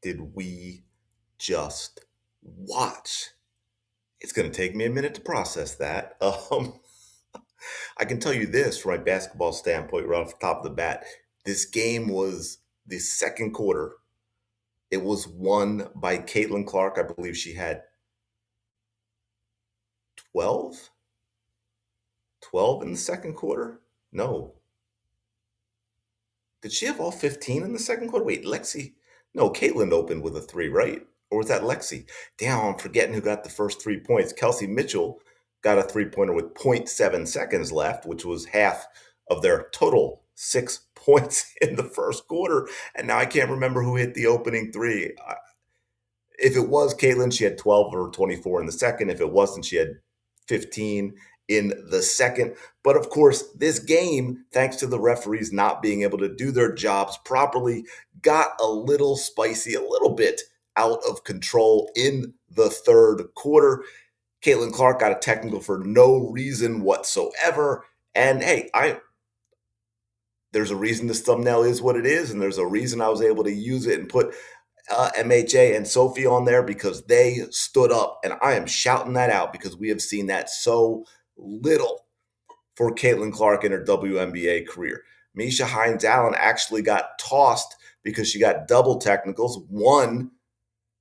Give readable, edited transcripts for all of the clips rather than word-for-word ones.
did we just watch? It's going to take me a minute to process that. I can tell you this from a basketball standpoint, right off the top of the bat. This game was the second quarter. It was won by Caitlin Clark. I believe she had 12, 12 in the second quarter. No, did she have all 15 in the second quarter? Wait, Lexi. No, Caitlin opened with a three, right? Or was that Lexi? Damn, I'm forgetting who got the first 3 points. Kelsey Mitchell got a three-pointer with zero point 0.7 seconds left, which was half of their total 6 points in the first quarter. And now I can't remember who hit the opening three. If it was Caitlin, she had 12 or 24 in the second. If it wasn't, she had 15 in the second. But of course, this game, thanks to the referees not being able to do their jobs properly, got a little spicy, a little bit out of control in the third quarter. Caitlin Clark got a technical for no reason whatsoever. And hey, there's a reason this thumbnail is what it is, and there's a reason I was able to use it and put MHA and Sophie on there because they stood up. And I am shouting that out because we have seen that so little for Caitlin Clark in her WNBA career. Misha Hines Allen actually got tossed because she got double technicals. One,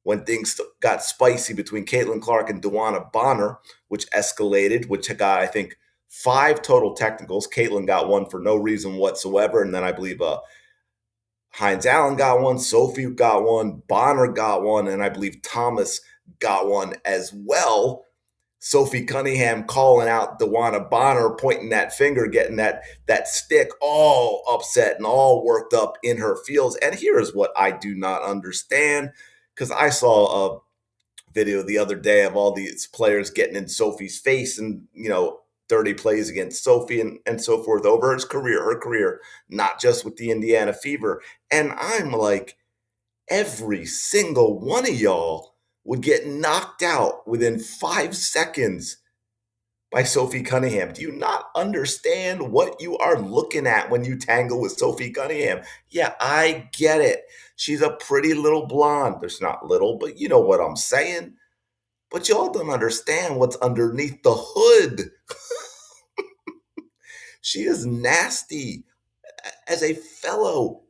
when things got spicy between Caitlin Clark and Dewana Bonner, which escalated, which got, I think, 5 total technicals. Caitlin got one for no reason whatsoever. And then I believe Hines Allen got one, Sophie got one, Bonner got one, and I believe Thomas got one as well. Sophie Cunningham calling out Dewana Bonner, pointing that finger, getting that stick all upset and all worked up in her feels. And here is what I do not understand, because I saw a video the other day of all these players getting in Sophie's face and, dirty plays against Sophie and so forth over her career, not just with the Indiana Fever. And I'm like, every single one of y'all would get knocked out within 5 seconds by Sophie Cunningham. Do you not understand what you are looking at when you tangle with Sophie Cunningham? Yeah, I get it. She's a pretty little blonde. There's not little, but you know what I'm saying. But y'all don't understand what's underneath the hood. She is nasty. As a fellow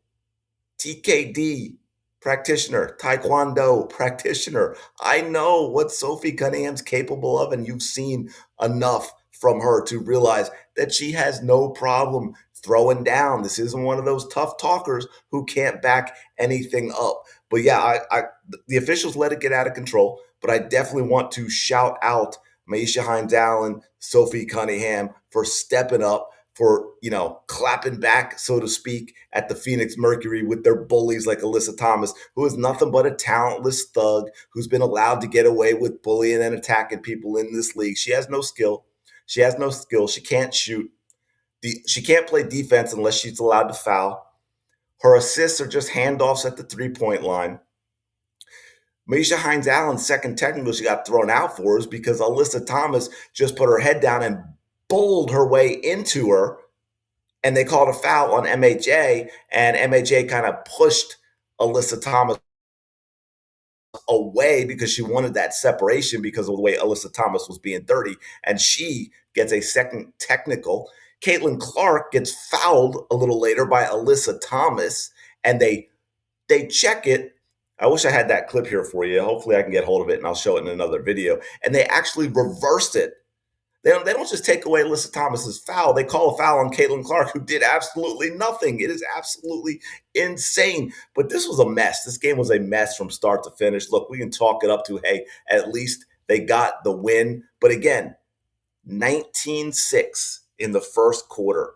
TKD practitioner, Taekwondo practitioner, I know what Sophie Cunningham's capable of, and you've seen enough from her to realize that she has no problem throwing down. This isn't one of those tough talkers who can't back anything up. But yeah, the officials let it get out of control, but I definitely want to shout out Maisha Hines Allen, Sophie Cunningham for stepping up, for, clapping back, so to speak, at the Phoenix Mercury with their bullies like Alyssa Thomas, who is nothing but a talentless thug who's been allowed to get away with bullying and attacking people in this league. She has no skill. She has no skill. She can't shoot. She can't play defense unless she's allowed to foul. Her assists are just handoffs at the three-point line. Misha Hines Allen's second technical she got thrown out for is because Alyssa Thomas just put her head down and bowled her way into her, and they called a foul on MHA, and MHA kind of pushed Alyssa Thomas away because she wanted that separation because of the way Alyssa Thomas was being dirty, and she gets a second technical. Caitlin Clark gets fouled a little later by Alyssa Thomas, and they check it. I wish I had that clip here for you. Hopefully I can get hold of it and I'll show it in another video. And they actually reversed it. They don't just take away Alyssa Thomas's foul. They call a foul on Caitlin Clark, who did absolutely nothing. It is absolutely insane. But this was a mess. This game was a mess from start to finish. Look, we can talk it up to, hey, at least they got the win. But again, 19-6 in the first quarter.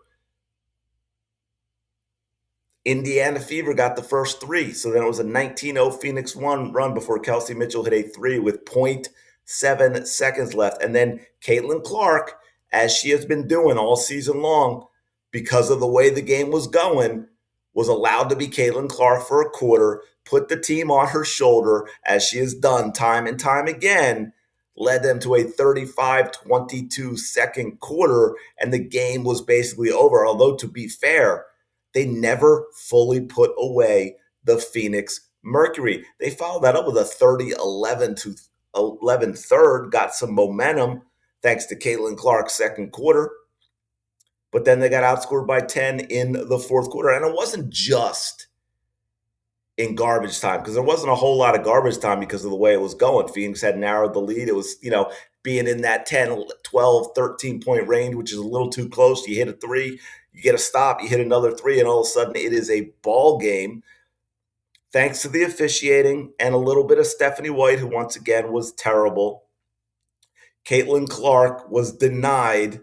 Indiana Fever got the first three. So then it was a 19-0 Phoenix run before Kelsey Mitchell hit a three with 0.7 seconds left. And then Caitlin Clark, as she has been doing all season long, because of the way the game was going, was allowed to be Caitlin Clark for a quarter, put the team on her shoulder, as she has done time and time again, led them to a 35-22 second quarter, and the game was basically over. Although, to be fair, they never fully put away the Phoenix Mercury, they followed that up with a 30-11 to 11 third, got some momentum thanks to Caitlin Clark's second quarter. But then they got outscored by 10 in the fourth quarter. And it wasn't just in garbage time because there wasn't a whole lot of garbage time because of the way it was going. Phoenix had narrowed the lead. It was, being in that 10, 12, 13-point range, which is a little too close. You hit a three, you get a stop, you hit another three, and all of a sudden it is a ball game thanks to the officiating and a little bit of Stephanie White, who once again was terrible. Caitlin Clark was denied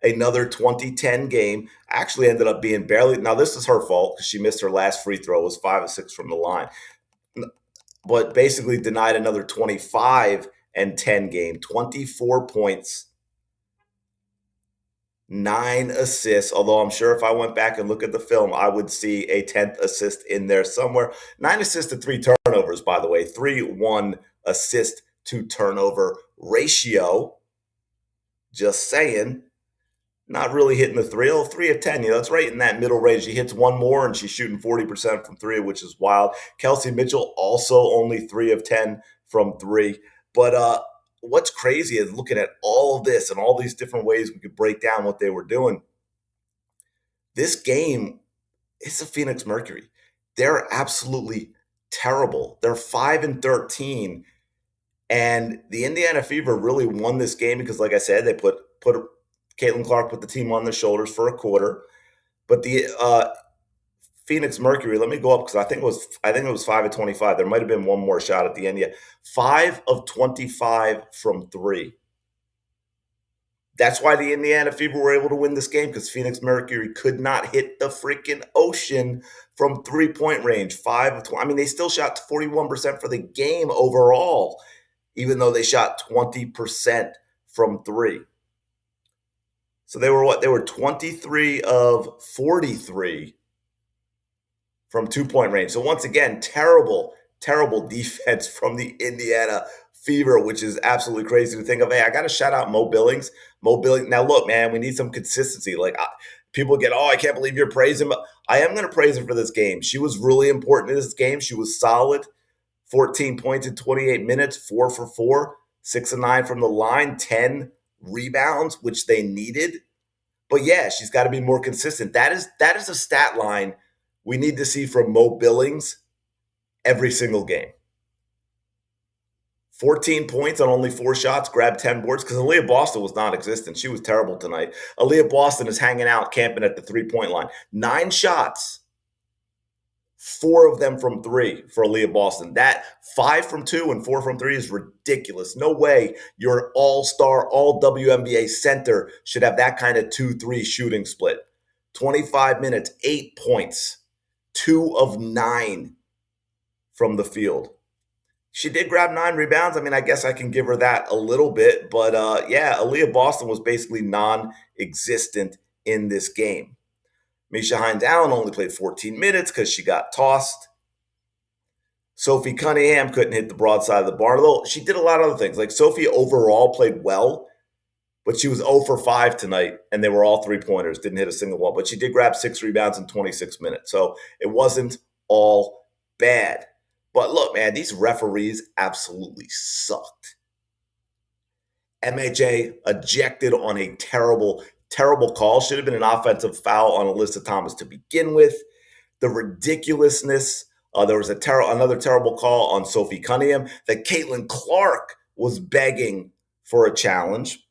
another 2010 game. Actually ended up being barely. Now, this is her fault because she missed her last free throw. It was 5 of 6 from the line. But basically denied another 25 and 10 game, 24 points, 9 assists. Although I'm sure if I went back and look at the film, I would see a 10th assist in there somewhere. 9 assists to 3 turnovers, by the way. 3-1 assist to turnover ratio. Just saying. Not really hitting the 3 of 10. That's right in that middle range. She hits one more and she's shooting 40% from 3, which is wild. Kelsey Mitchell also only 3 of 10 from 3. But what's crazy is looking at all of this and all these different ways we could break down what they were doing. This game is the Phoenix Mercury. They're absolutely terrible. They're 5-13. And the Indiana Fever really won this game because, like I said, they put Caitlin Clark put the team on their shoulders for a quarter. But the Phoenix Mercury, let me go up because I think it was 5 of 25. There might have been one more shot at the end. Yeah, 5 of 25 from 3. That's why the Indiana Fever were able to win this game because Phoenix Mercury could not hit the freaking ocean from 3-point range. 5 of 20. I mean, they still shot 41% for the game overall, even though they shot 20% from 3. So they were what? They were 23 of 43 from 2-point range. So once again, terrible defense from the Indiana Fever, which is absolutely crazy to think of. Hey, I got to shout out Mo Billings. Mo Billings. Now, look, man, we need some consistency. People get, I can't believe you're praising him. I am going to praise her for this game. She was really important in this game. She was solid. 14 points in 28 minutes, 4 for 4, 6 of 9 from the line, 10 rebounds, which they needed. But yeah, she's got to be more consistent. That is a stat line we need to see from Mo Billings every single game. 14 points on only 4 shots, grabbed 10 boards, because Aaliyah Boston was non-existent. She was terrible tonight. Aaliyah Boston is hanging out, camping at the 3-point line. 9 shots, 4 of them from 3 for Aaliyah Boston. That 5 from 2 and 4 from 3 is ridiculous. No way your all-star, all-WNBA center should have that kind of 2-3 shooting split. 25 minutes, 8 points, 2 of 9 from the field. She did grab 9 rebounds. I mean, I guess I can give her that a little bit. But yeah, Aaliyah Boston was basically non-existent in this game. Misha Hines-Allen only played 14 minutes because she got tossed. Sophie Cunningham couldn't hit the broadside of the barn, although she did a lot of other things. Like Sophie overall played well, but she was 0 for 5 tonight, and they were all 3-pointers, didn't hit a single one. But she did grab 6 rebounds in 26 minutes, so it wasn't all bad. But look, man, these referees absolutely sucked. MHA ejected on a terrible call. Should have been an offensive foul on Alyssa Thomas to begin with. The ridiculousness. There was another terrible call on Sophie Cunningham that Caitlin Clark was begging for a challenge.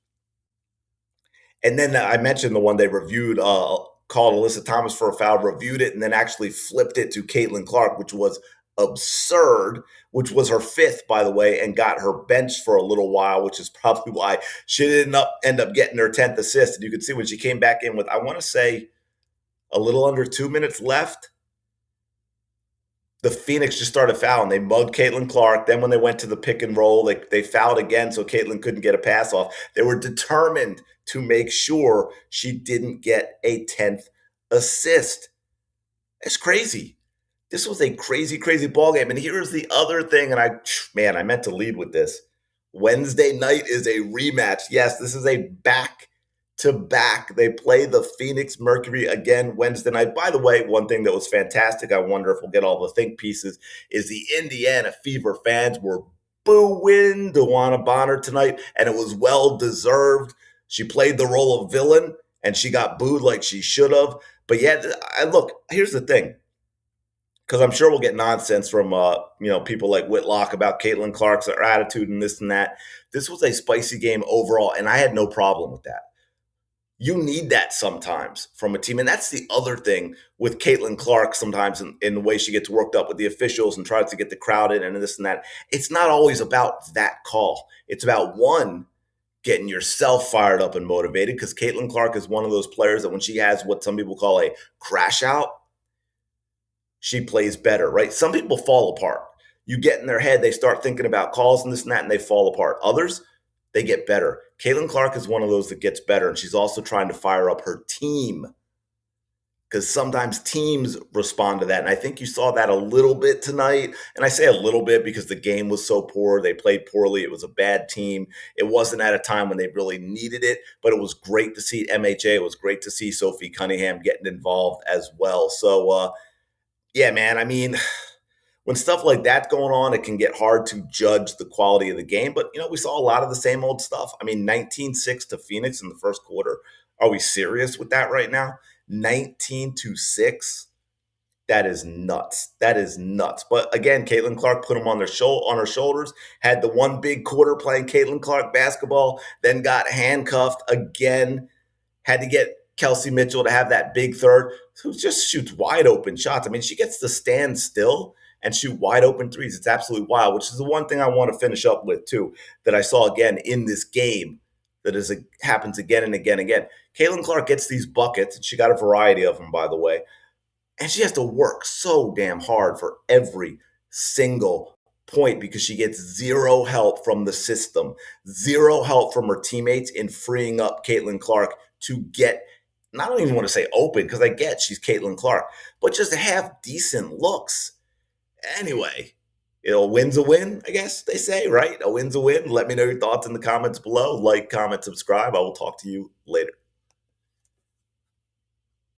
And then I mentioned the one they reviewed, called Alyssa Thomas for a foul, reviewed it, and then actually flipped it to Caitlin Clark, which was absurd, which was her 5th, by the way, and got her benched for a little while, which is probably why she didn't end up getting her 10th assist. And you can see when she came back in with, I want to say, a little under 2 minutes left, the Phoenix just started fouling. They mugged Caitlin Clark. Then when they went to the pick and roll, they fouled again so Caitlin couldn't get a pass off. They were determined to make sure she didn't get a 10th assist. It's crazy. This was a crazy ball game. And here's the other thing, and I meant to lead with this. Wednesday night is a rematch. Yes, this is a to back. They play the Phoenix Mercury again Wednesday night. By the way, one thing that was fantastic, I wonder if we'll get all the think pieces, is the Indiana Fever fans were booing Dewana Bonner tonight, and it was well deserved. She played the role of villain, and she got booed like she should have. But yeah, look, here's the thing, because I'm sure we'll get nonsense from people like Whitlock about Caitlin Clark's attitude and this and that. This was a spicy game overall, and I had no problem with that. You need that sometimes from a team. And that's the other thing with Caitlin Clark sometimes in the way she gets worked up with the officials and tries to get the crowd in and this and that. It's not always about that call. It's about one, getting yourself fired up and motivated, because Caitlin Clark is one of those players that when she has what some people call a crash out, she plays better, right? Some people fall apart. You get in their head, they start thinking about calls and this and that, and they fall apart. Others, they get better. Caitlin Clark is one of those that gets better, and she's also trying to fire up her team, because sometimes teams respond to that. And I think you saw that a little bit tonight. And I say a little bit because the game was so poor. They played poorly. It was a bad team. It wasn't at a time when they really needed it, but it was great to see MHA. It was great to see Sophie Cunningham getting involved as well. So, yeah, man, I mean, when stuff like that going on, it can get hard to judge the quality of the game. But, we saw a lot of the same old stuff. I mean, 19-6 to Phoenix in the first quarter. Are we serious with that right now? 19-6? That is nuts. That is nuts. But again, Caitlin Clark put them on her shoulders, had the one big quarter playing Caitlin Clark basketball, then got handcuffed again, had to get Kelsey Mitchell to have that big third, who just shoots wide open shots. I mean, she gets to stand still and shoot wide open threes. It's absolutely wild, which is the one thing I want to finish up with, too, that I saw again in this game that happens again and again and again. Caitlin Clark gets these buckets, and she got a variety of them, by the way, and she has to work so damn hard for every single point because she gets zero help from the system, zero help from her teammates in freeing up Caitlin Clark to get, not even want to say open, because I get she's Caitlin Clark, but just to have decent looks. Anyway, a win's a win, I guess they say, right? A win's a win. Let me know your thoughts in the comments below. Like, comment, subscribe. I will talk to you later.